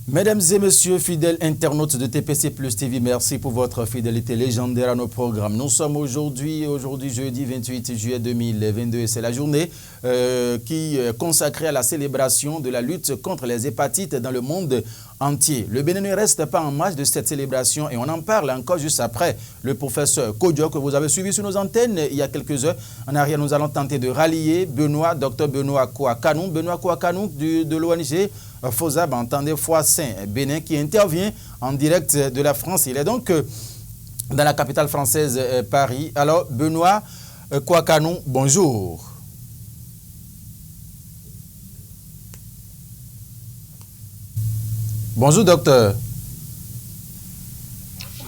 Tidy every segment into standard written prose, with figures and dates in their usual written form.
Mesdames et messieurs, fidèles internautes de TPC Plus TV, merci pour votre fidélité légendaire à nos programmes. Nous sommes aujourd'hui jeudi 28 juillet 2022 et c'est la journée qui est consacrée à la célébration de la lutte contre les hépatites dans le monde entier. Le Bénin ne reste pas en marge de cette célébration et on en parle encore juste après le professeur Kodjo que vous avez suivi sur nos antennes il y a quelques heures. En arrière, nous allons tenter de rallier Dr Benoît Kouakanou, de l'ONG FOSAB, entendez Foissin Bénin, qui intervient en direct de la France. Il est donc dans la capitale française, Paris. Alors, Benoît Kouakanou, bonjour. Bonjour, docteur.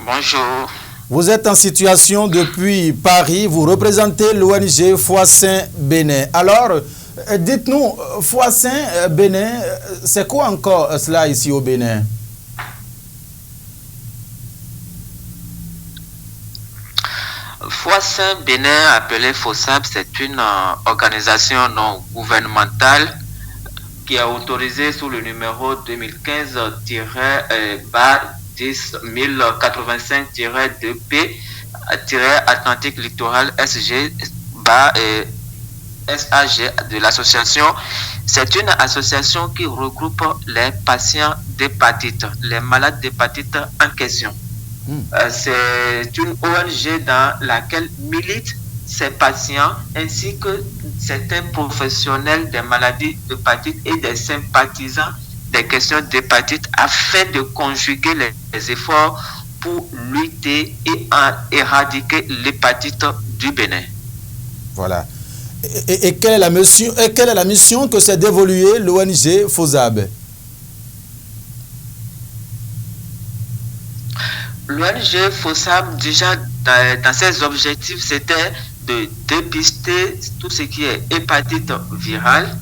Bonjour. Vous êtes en situation depuis Paris. Vous représentez l'ONG Foissin Bénin. Alors, dites-nous, Foissin Bénin, c'est quoi encore cela ici au Bénin? Foissin Bénin, appelé FOSAB, c'est une organisation non gouvernementale qui est autorisée sous le numéro 2015-1085-2P-Atlantique Littoral SAG de l'association. C'est une association qui regroupe les patients d'hépatite, les malades d'hépatite en question. C'est une ONG dans laquelle militent ces patients ainsi que certains professionnels des maladies d'hépatite et des sympathisants des questions d'hépatite afin de conjuguer les efforts pour lutter et éradiquer l'hépatite du Bénin. Voilà. Et quelle est la mission que s'est dévolue l'ONG FOSAB? L'ONG FOSAB, déjà dans ses objectifs, c'était de dépister tout ce qui est hépatite virale,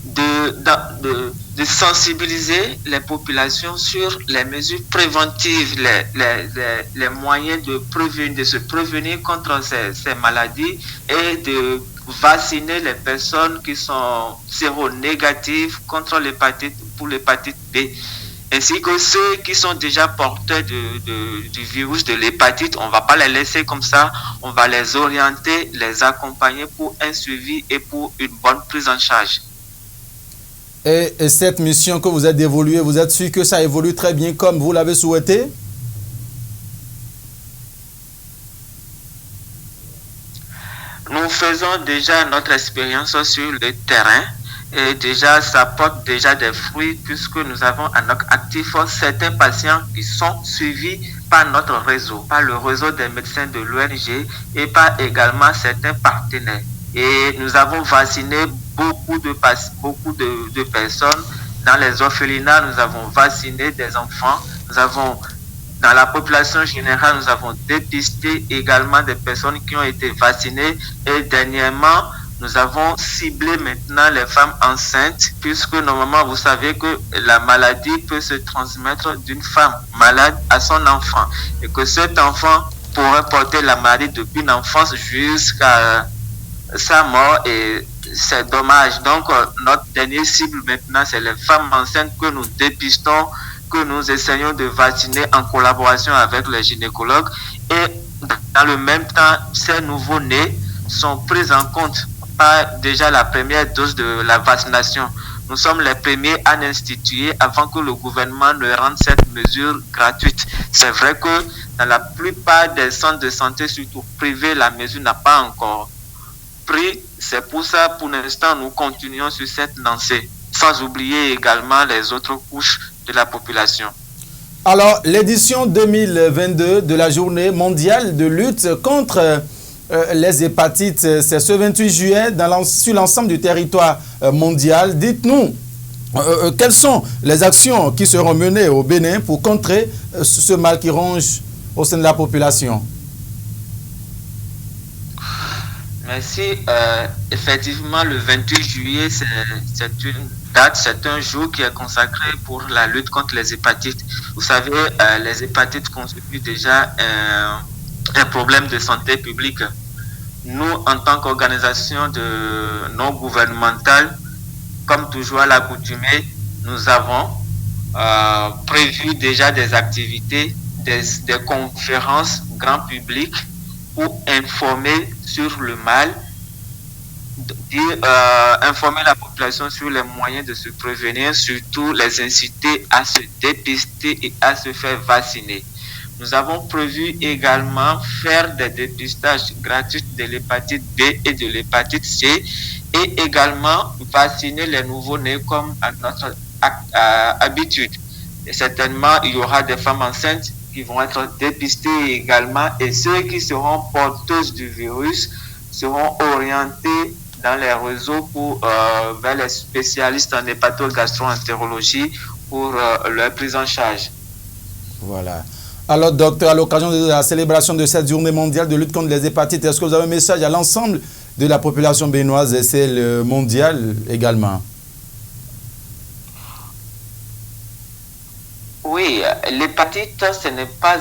de sensibiliser les populations sur les mesures préventives, les moyens de se prévenir contre ces maladies et de vacciner les personnes qui sont séronégatives contre pour l'hépatite B, ainsi que ceux qui sont déjà porteurs du virus de l'hépatite. On ne va pas les laisser comme ça, on va les orienter, les accompagner pour un suivi et pour une bonne prise en charge. Et cette mission que vous êtes dévolue, vous êtes sûr que ça évolue très bien comme vous l'avez souhaité? Nous faisons déjà notre expérience sur le terrain et déjà ça porte déjà des fruits puisque nous avons à notre actif certains patients qui sont suivis par notre réseau, par le réseau des médecins de l'ONG et par également certains partenaires. Et nous avons vacciné beaucoup de personnes. Dans les orphelinats, nous avons vacciné des enfants. Dans la population générale, nous avons dépisté également des personnes qui ont été vaccinées. Et dernièrement, nous avons ciblé maintenant les femmes enceintes, puisque normalement, vous savez que la maladie peut se transmettre d'une femme malade à son enfant. Et que cet enfant pourrait porter la maladie depuis l'enfance jusqu'à sa mort. Et c'est dommage. Donc, notre dernière cible maintenant, c'est les femmes enceintes que nous dépistons, que nous essayons de vacciner en collaboration avec les gynécologues. Et dans le même temps, ces nouveaux-nés sont pris en compte par déjà la première dose de la vaccination. Nous sommes les premiers à l'instituer avant que le gouvernement ne rende cette mesure gratuite. C'est vrai que dans la plupart des centres de santé, surtout privés, la mesure n'a pas encore pris. C'est pour ça, pour l'instant, nous continuons sur cette lancée, sans oublier également les autres couches de la population. Alors, l'édition 2022 de la Journée mondiale de lutte contre les hépatites, c'est ce 28 juillet sur l'ensemble du territoire mondial. Dites-nous, quelles sont les actions qui seront menées au Bénin pour contrer ce mal qui ronge au sein de la population? Merci. Effectivement, le 28 juillet, c'est une date, c'est un jour qui est consacré pour la lutte contre les hépatites. Vous savez, les hépatites constituent déjà un problème de santé publique. Nous, en tant qu'organisation non gouvernementale, comme toujours à l'accoutumée, nous avons prévu déjà des activités, des conférences grand public pour informer sur le mal, informer la population sur les moyens de se prévenir, surtout les inciter à se dépister et à se faire vacciner. Nous avons prévu également faire des dépistages gratuits de l'hépatite B et de l'hépatite C et également vacciner les nouveau-nés comme à notre habitude. Et certainement, il y aura des femmes enceintes qui vont être dépistées également et ceux qui seront porteuses du virus seront orientés dans les réseaux vers les spécialistes en hépatogastro-entérologie pour leur prise en charge. Voilà. Alors, docteur, à l'occasion de la célébration de cette journée mondiale de lutte contre les hépatites, est-ce que vous avez un message à l'ensemble de la population béninoise et celle mondiale également? Oui, l'hépatite, ce n'est pas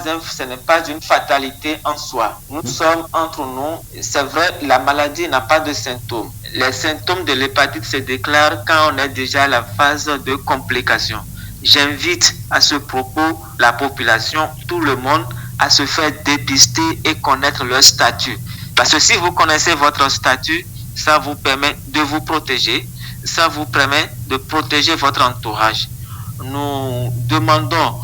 une fatalité en soi. Nous sommes entre nous. C'est vrai, la maladie n'a pas de symptômes. Les symptômes de l'hépatite se déclarent quand on est déjà à la phase de complication. J'invite à ce propos la population, tout le monde, à se faire dépister et connaître leur statut. Parce que si vous connaissez votre statut, ça vous permet de vous protéger, ça vous permet de protéger votre entourage. Nous demandons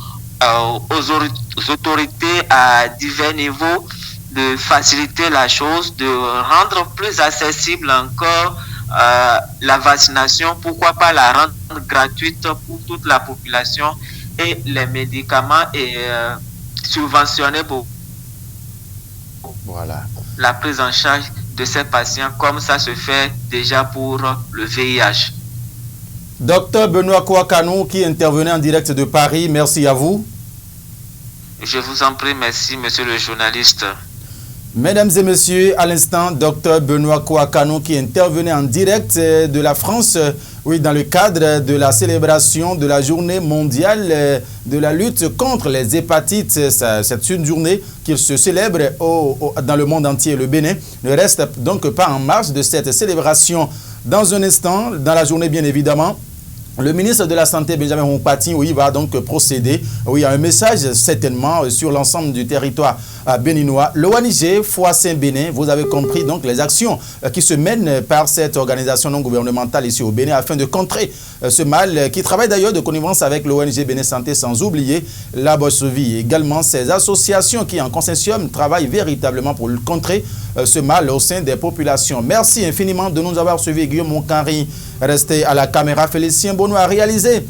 aux autorités à divers niveaux de faciliter la chose, de rendre plus accessible encore la vaccination, pourquoi pas la rendre gratuite pour toute la population et les médicaments subventionnés pour la prise en charge de ces patients comme ça se fait déjà pour le VIH. Docteur Benoît Kouakanou qui intervenait en direct de Paris, merci à vous. Je vous en prie, merci monsieur le journaliste. Mesdames et messieurs, à l'instant, docteur Benoît Kouakanou qui intervenait en direct de la France, oui, dans le cadre de la célébration de la journée mondiale de la lutte contre les hépatites. C'est une journée qui se célèbre dans le monde entier. Le Bénin ne reste donc pas en marge de cette célébration. Dans un instant, dans la journée bien évidemment, le ministre de la Santé, Benjamin Humpati, oui, va donc procéder à un message certainement sur l'ensemble du territoire béninois. L'ONG Foi Saint-Bénin, vous avez compris donc les actions qui se mènent par cette organisation non gouvernementale ici au Bénin afin de contrer ce mal qui travaille d'ailleurs de connivence avec l'ONG Bénin Santé, sans oublier la Bosse-Vie. Également ces associations qui en consortium travaillent véritablement pour contrer ce mal au sein des populations. Merci infiniment de nous avoir suivis. Guillaume Moncanry, resté à la caméra. Félicien Bono a réalisé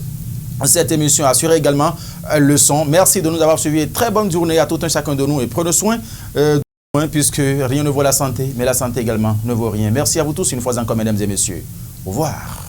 cette émission, assuré également le son. Merci de nous avoir suivis. Très bonne journée à tout un chacun de nous et prenez soin puisque rien ne vaut la santé, mais la santé également ne vaut rien. Merci à vous tous une fois encore, mesdames et messieurs. Au revoir.